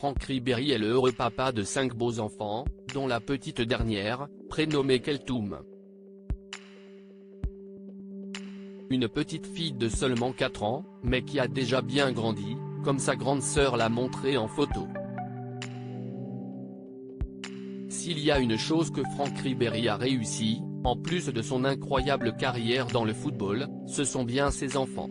Franck Ribéry est le heureux papa de 5 beaux enfants, dont la petite dernière, prénommée Keltoum. Une petite fille de seulement 4 ans, mais qui a déjà bien grandi, comme sa grande sœur l'a montré en photo. S'il y a une chose que Franck Ribéry a réussi, en plus de son incroyable carrière dans le football, ce sont bien ses enfants.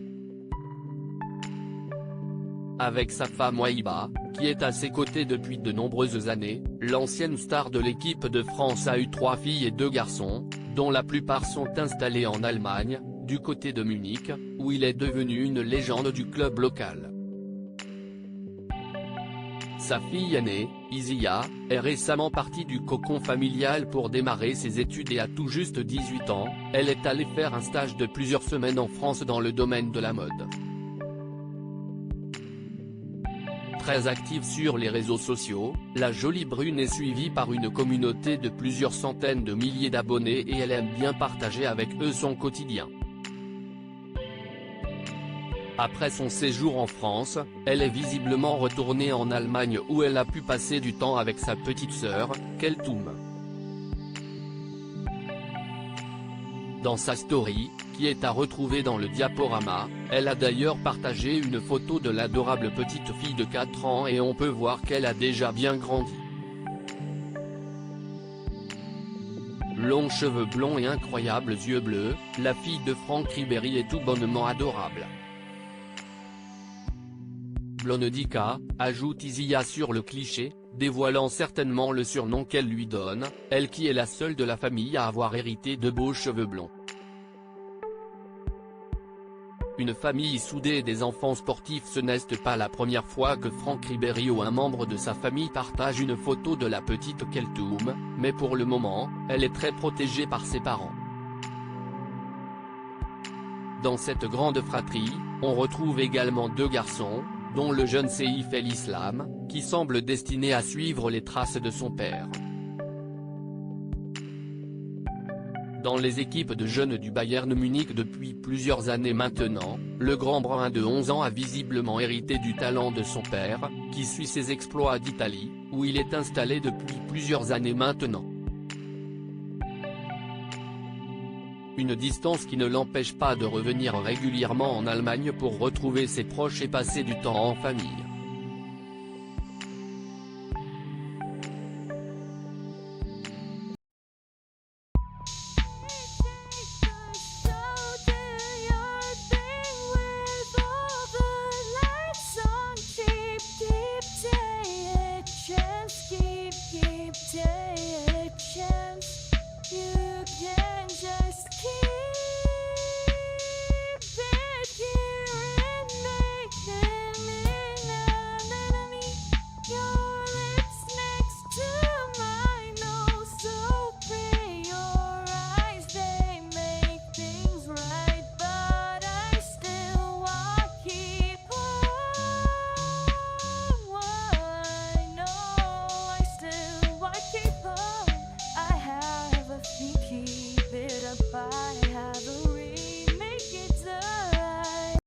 Avec sa femme Wahiba, qui est à ses côtés depuis de nombreuses années, l'ancienne star de l'équipe de France a eu 3 filles et 2 garçons, dont la plupart sont installés en Allemagne, du côté de Munich, où il est devenu une légende du club local. Sa fille aînée, Isia, est récemment partie du cocon familial pour démarrer ses études et à tout juste 18 ans, elle est allée faire un stage de plusieurs semaines en France dans le domaine de la mode. Très active sur les réseaux sociaux, la jolie brune est suivie par une communauté de plusieurs centaines de milliers d'abonnés et elle aime bien partager avec eux son quotidien. Après son séjour en France, elle est visiblement retournée en Allemagne où elle a pu passer du temps avec sa petite sœur, Keltoum. Dans sa story, qui est à retrouver dans le diaporama, elle a d'ailleurs partagé une photo de l'adorable petite fille de 4 ans et on peut voir qu'elle a déjà bien grandi. Longs cheveux blonds et incroyables yeux bleus, la fille de Franck Ribéry est tout bonnement adorable. Blondica, ajoute Isia sur le cliché, dévoilant certainement le surnom qu'elle lui donne, elle qui est la seule de la famille à avoir hérité de beaux cheveux blonds. Une famille soudée et des enfants sportifs, ce n'est pas la première fois que Franck Ribéry ou un membre de sa famille partage une photo de la petite Keltoum, mais pour le moment, elle est très protégée par ses parents. Dans cette grande fratrie, on retrouve également 2 garçons, dont le jeune Seif El Islam, qui semble destiné à suivre les traces de son père. Dans les équipes de jeunes du Bayern Munich depuis plusieurs années maintenant, le grand brun de 11 ans a visiblement hérité du talent de son père, qui suit ses exploits d'Italie, où il est installé depuis plusieurs années maintenant. Une distance qui ne l'empêche pas de revenir régulièrement en Allemagne pour retrouver ses proches et passer du temps en famille.